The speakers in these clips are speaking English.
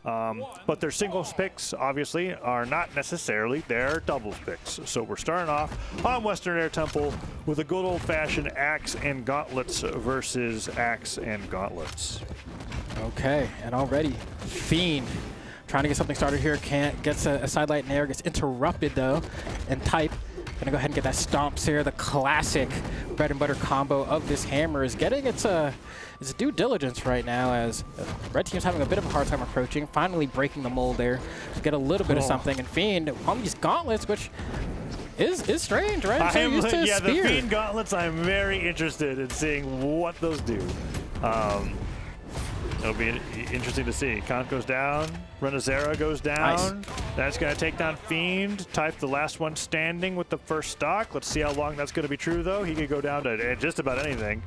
But their singles picks, obviously, are not necessarily their doubles picks. So we're starting off on Western Air Temple with a good old-fashioned Axe and Gauntlets versus Axe and Gauntlets. Okay, and already Fiend trying to get something started here. Kant gets a sidelight in air, gets interrupted though, and Thaiph gonna go ahead and get that stomps here. The classic bread and butter combo of this hammer is getting its due diligence right now, as red team's having a bit of a hard time approaching, finally breaking the mold there to get a little bit of something. And Fiend on these gauntlets, which is strange, right? So used to yeah, spear. The Fiend gauntlets, I'm very interested in seeing what those do. It'll be interesting to see. Kant goes down, Renazera goes down. Nice. That's going to take down Fiend. Thaiph, the last one standing with the first stock. Let's see how long that's going to be true, though. He could go down to just about anything.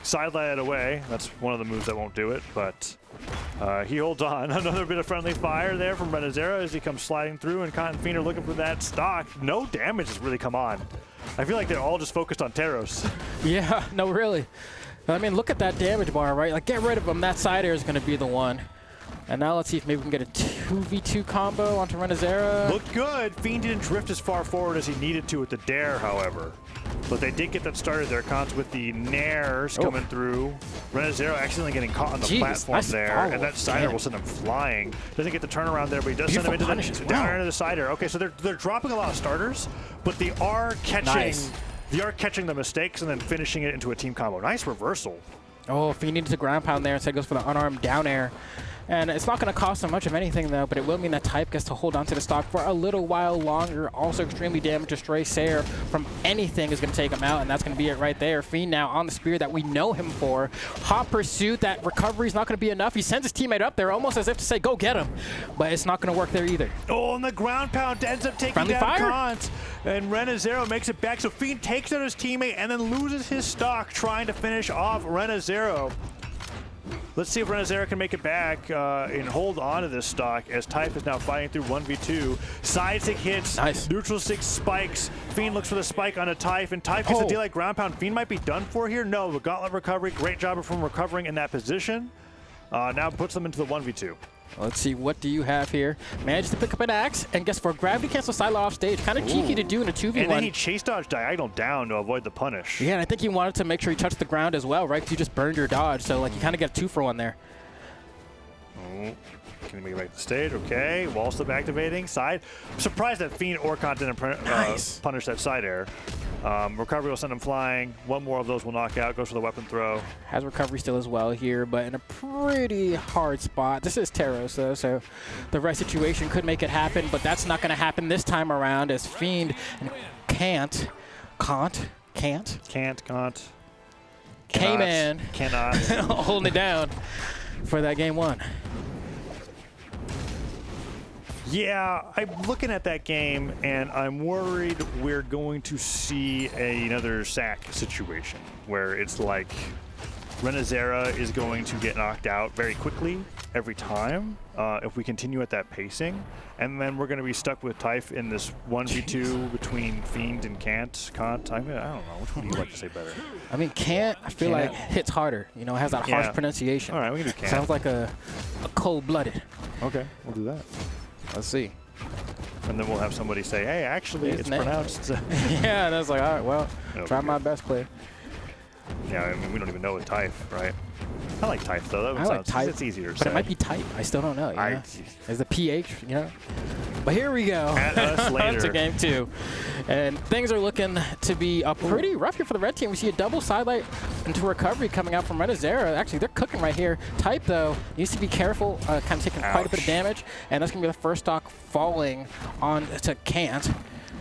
Sidelight it away. That's one of the moves that won't do it, but he holds on. Another bit of friendly fire there from Renazera as he comes sliding through, and Kant and Fiend are looking for that stock. No damage has really come on. I feel like they're all just focused on Teros. Yeah, no, really. I mean, look at that damage bar, right? Like, get rid of him. That side air is going to be the one. And now let's see if maybe we can get a 2v2 combo onto Renazera. Looked good. Fiend didn't drift as far forward as he needed to with the dare, however. But they did get that started there. Kant with the nairs coming through. Renazera accidentally getting caught on the platform there. And that side air will send him flying. Doesn't get the turnaround there, but he does send him into the down into the side air. Okay, so they're dropping a lot of starters, but they are catching the mistakes and then finishing it into a team combo. Nice reversal. Oh, Fiend needs to ground pound there, instead goes for the unarmed down air. And it's not going to cost him much of anything, though, but it will mean that Thaiph gets to hold on to the stock for a little while longer. Also extremely damaged to stray Sayer from anything is going to take him out, and that's going to be it right there. Fiend now on the spear that we know him for. Hot pursuit, that recovery is not going to be enough. He sends his teammate up there almost as if to say, go get him. But it's not going to work there either. Oh, and the ground pound ends up taking down Kant. And Renazera makes it back, so Fiend takes out his teammate and then loses his stock trying to finish off Renazera. Let's see if Renazera can make it back and hold on to this stock as Thaiph is now fighting through 1v2. Side stick hits, neutral stick spikes. Fiend looks for the spike onto Thaiph, and Thaiph gets a deal like ground pound. Fiend might be done for here. No, the gauntlet recovery, great job from recovering in that position. Now puts them into the 1v2. Let's see, what do you have here? Managed to pick up an axe, and guess for gravity cancel sidelight off stage. Kind of cheeky to do in a 2v1. And then he chase dodged diagonal down to avoid the punish. Yeah, and I think he wanted to make sure he touched the ground as well, right? Because you just burned your dodge, so like you kind of get a 2-for-1 there. Oh, can he make it back to the stage? Okay, wall slip activating, side. I'm surprised that Fiend or Kant didn't punish that side air. Recovery will send him flying. One more of those will knock out. Goes for the weapon throw. Has recovery still as well here, but in a pretty hard spot. This is Teros, though, so the right situation could make it happen, but that's not going to happen this time around as Fiend and Kant came in, holding it down for that game one. Yeah, I'm looking at that game, and I'm worried we're going to see another sack situation where it's like Renazera is going to get knocked out very quickly every time if we continue at that pacing. And then we're going to be stuck with Thaiph in this 1v2 between Fiend and Kant. I don't know. Which one do you like to say better? I mean, Kant, I feel like hits harder. You know, it has that harsh pronunciation. All right, we can do Kant. Sounds like a cold-blooded. Okay, we'll do that. Let's see. And then we'll have somebody say, hey, actually, it's pronounced. Yeah, and I was like, all right, well, try my best play. Yeah, I mean, we don't even know with Thaiph, right? I like Thaiph, though. I like Thaiph. It's easier to say. But it might be Thaiph. I still don't know. As the PH, you know? But here we go. At us later. To game two. And things are looking to be pretty rough here for the red team. We see a double sidelight into recovery coming out from Renazera. Actually, they're cooking right here. Thaiph, though, needs to be careful, kind of taking quite a bit of damage. And that's going to be the first stock falling on to Kant.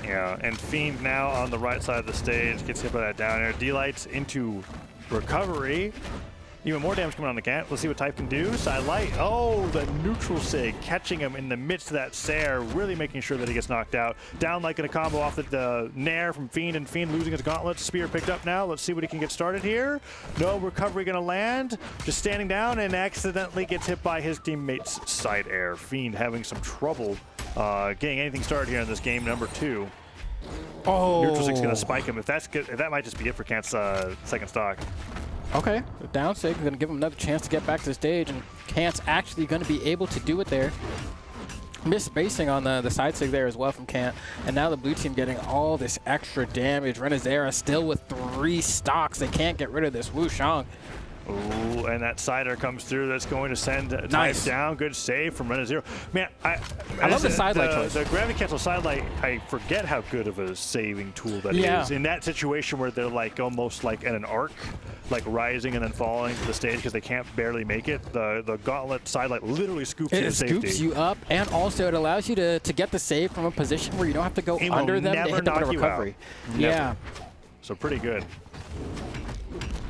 Yeah, and Fiend now on the right side of the stage gets hit by that down air. D-lights into recovery. Even more damage coming on the Kant. Let's see what Thaiph can do. Sidelight. Oh, the neutral sig catching him in the midst of that Sayer, really making sure that he gets knocked out. Down like in a combo off the Nair from Fiend, and Fiend losing his gauntlet. Spear picked up now. Let's see what he can get started here. No recovery going to land. Just standing down and accidentally gets hit by his teammate's side air. Fiend having some trouble getting anything started here in this game number 2. Oh. Neutral sig's going to spike him. If that's good, that might just be it for Kant's second stock. Okay, down sig, going to give him another chance to get back to the stage, and Kant's actually going to be able to do it there. Missed spacing on the side sig there as well from Kant, and now the blue team getting all this extra damage. Renazera still with 3 stocks. They can't get rid of this Wushang. Ooh, and that sider comes through. That's going to send Thaiph down. Good save from Renazera. Man, I love the sidelight choice. The gravity cancel sidelight, I forget how good of a saving tool that is. In that situation where they're like almost like in an arc, like rising and then falling to the stage because they can't barely make it, the gauntlet sidelight literally scoops you to safety. It scoops you up, and also it allows you to get the save from a position where you don't have to go under them to hit them with a recovery. Yeah. So pretty good.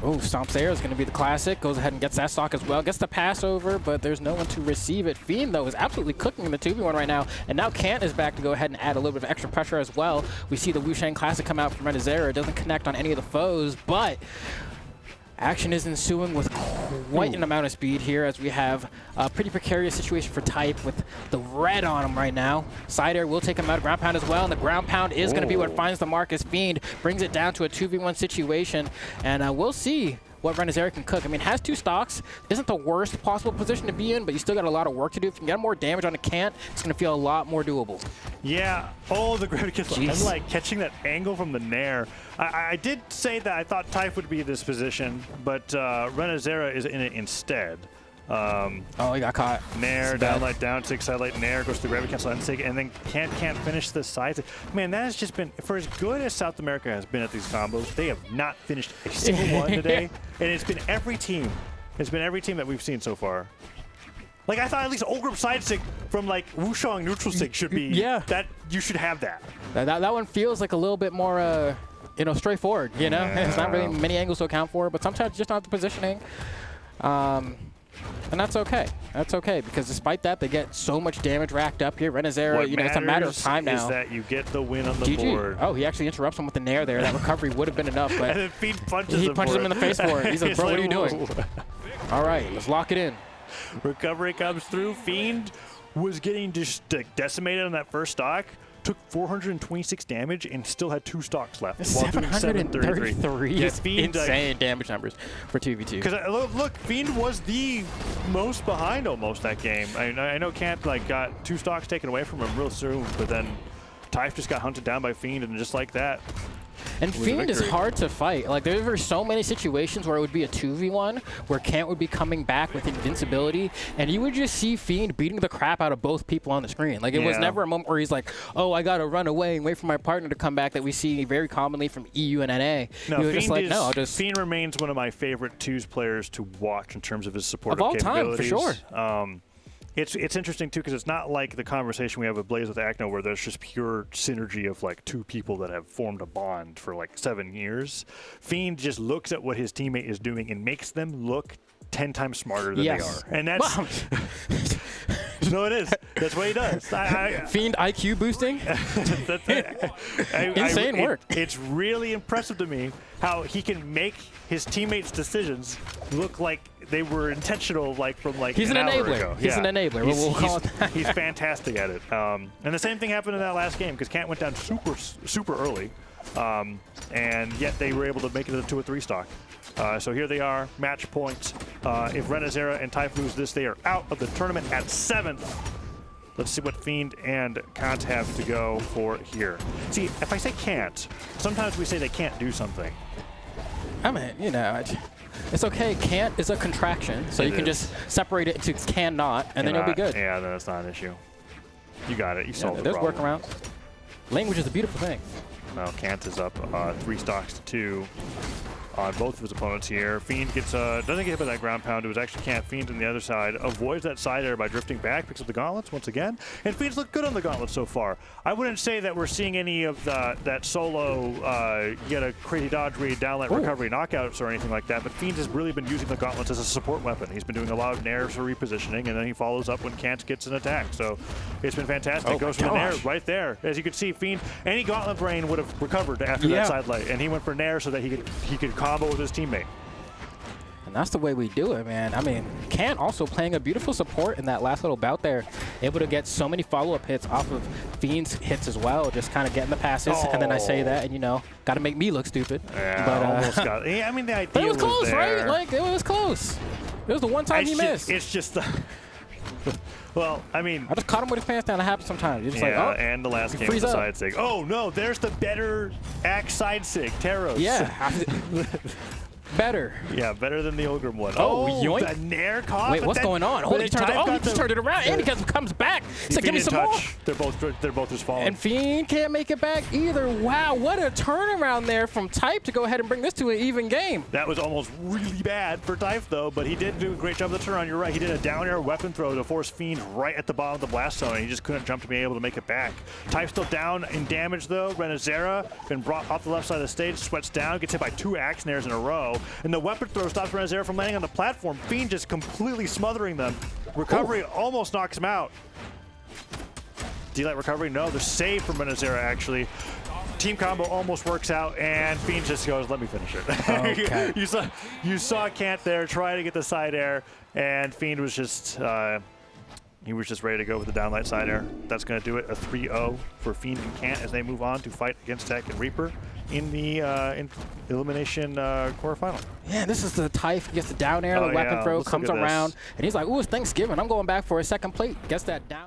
Oh, Stomps Air is going to be the classic. Goes ahead and gets that stock as well. Gets the pass over, but there's no one to receive it. Fiend, though, is absolutely cooking in the 2v1 right now. And now Kant is back to go ahead and add a little bit of extra pressure as well. We see the Wushang classic come out from Renazera. It doesn't connect on any of the foes, but action is ensuing with quite an amount of speed here as we have a pretty precarious situation for Thaiph with the red on him right now. Side air will take him out of ground pound as well, and the ground pound is going to be what finds the mark as Fiend brings it down to a 2v1 situation, and we'll see what Renazera can cook. I mean, has 2 stocks. Isn't the worst possible position to be in, but you still got a lot of work to do. If you can get more damage on a Kant, it's going to feel a lot more doable. Yeah. Oh, the gravity cancel. I'm like catching that angle from the Nair. I did say that I thought Thaiph would be in this position, but Renazera is in it instead. Oh, he got caught. Nair, downlight, down 6, sidelight, Nair, goes to the gravity cancel, unsig, and then can't finish the side. Man, that has just been, for as good as South America has been at these combos, they have not finished a single one today. And it's been every team. It's been every team that we've seen so far. Like, I thought at least Ogrim side sig from, like, Wushang neutral sig should be, that you should have that. That one feels like a little bit more, you know, straightforward, you know? Yeah. It's not really many angles to account for, but sometimes just not the positioning. And that's okay. That's okay, because despite that, they get so much damage racked up here. Renazera, you know, it's a matter of time now. Is that you get the win on the board. Oh, he actually interrupts him with the Nair there. That recovery would have been enough, but and then Fiend punches he punches him in the face for it. He's like, bro, what are you doing? All right, let's lock it in. Recovery comes through. Fiend was getting just decimated on that first stock. Took 426 damage and still had 2 stocks left. 733. Yeah, Fiend, insane damage numbers for 2v2. Because look, Fiend was the most behind almost that game. I know Kant like got 2 stocks taken away from him real soon, but then Thaiph just got hunted down by Fiend, and just like that. And Fiend is hard to fight. Like, there were so many situations where it would be a 2v1, where Kant would be coming back with invincibility, and you would just see Fiend beating the crap out of both people on the screen. Like, it was never a moment where he's like, oh, I got to run away and wait for my partner to come back, that we see very commonly from EU and NA. No, Fiend remains one of my favorite 2s players to watch in terms of his supportive capabilities. Of all time, for sure. It's interesting, too, because it's not like the conversation we have with Blaze with Acno where there's just pure synergy of, like, 2 people that have formed a bond for, like, 7 years. Fiend just looks at what his teammate is doing and makes them look 10 times smarter than they are. And that's... No, it is. That's what he does. Fiend IQ boosting? Insane work. It's really impressive to me how he can make his teammates' decisions look like they were intentional, like from like He's an enabler. He's an enabler. We'll call it that. He's fantastic at it. And the same thing happened in that last game because Kant went down super early, and yet they were able to make it to a 3 stock. So here they are, match points. If Renazera and Thaiph lose this, they are out of the tournament at 7th. Let's see what Fiend and Kant have to go for here. See, if I say can't, sometimes we say they can't do something. I mean, you know, it's okay. Can't is a contraction, so you can just separate it into cannot, and then you'll be good. Yeah, then that's not an issue. You got it. You solved the problem. There's workarounds. Language is a beautiful thing. Now Kant is up 3 stocks to 2 on both of his opponents here. Fiend gets doesn't get hit by that ground pound. It was actually Kant. Fiend on the other side avoids that side air by drifting back, picks up the gauntlets once again, and Fiend's looked good on the gauntlets so far. I wouldn't say that we're seeing any of that solo you get a crazy dodge read, downlight recovery knockouts or anything like that, but Fiend has really been using the gauntlets as a support weapon. He's been doing a lot of nairs for repositioning, and then he follows up when Kant gets an attack. So it's been fantastic. Goes for the nair right there. As you can see, Fiend, any gauntlet brain would have recovered after that side light, and he went for nair so that he could combo with his teammate. And that's the way we do it, man. I mean, Kant also playing a beautiful support in that last little bout there. Able to get so many follow-up hits off of Fiend's hits as well, just kind of getting the passes. And then I say that, and, you know, got to make me look stupid. Yeah, but, almost got it. Yeah, I mean, the idea but it was close, there. right? Like, it was close. It was the one time he missed. It's just well, I mean, I just caught him with his pants down. It happens sometimes. You're just yeah, like, oh, and the last game was the side sig. Oh, no, there's the better axe side sig, Taros. yeah. Better. Yeah, better than the Ilgrim one. Oh, yoink. The Nair caught. Wait, what's going on? Oh, he turned it around, and he comes back. He's like, give me some more. They're both just falling. And Fiend can't make it back either. Wow, what a turnaround there from Thaiph to go ahead and bring this to an even game. That was almost really bad for Thaiph, though, but he did do a great job of the turnaround. You're right. He did a down air weapon throw to force Fiend right at the bottom of the blast zone, and he just couldn't jump to be able to make it back. Thaiph still down in damage, though. Renazera been brought off the left side of the stage, sweats down, gets hit by 2 axe nairs in a row, and the weapon throw stops Renazera from landing on the platform. Fiend just completely smothering them. Recovery almost knocks him out. D-Light recovery, no, the save from Renazera actually. Team combo almost works out, and Fiend just goes, let me finish it. Okay. you saw Kant there try to get the side air, and Fiend was just he was just ready to go with the downlight side air. That's going to do it, a 3-0 for Fiend and Kant as they move on to fight against Tech and Reaper in the Elimination quarterfinal. Yeah, this is the Thaiph, gets the down air, the weapon throw, comes around, and he's like, ooh, it's Thanksgiving. I'm going back for a second plate. Gets that down.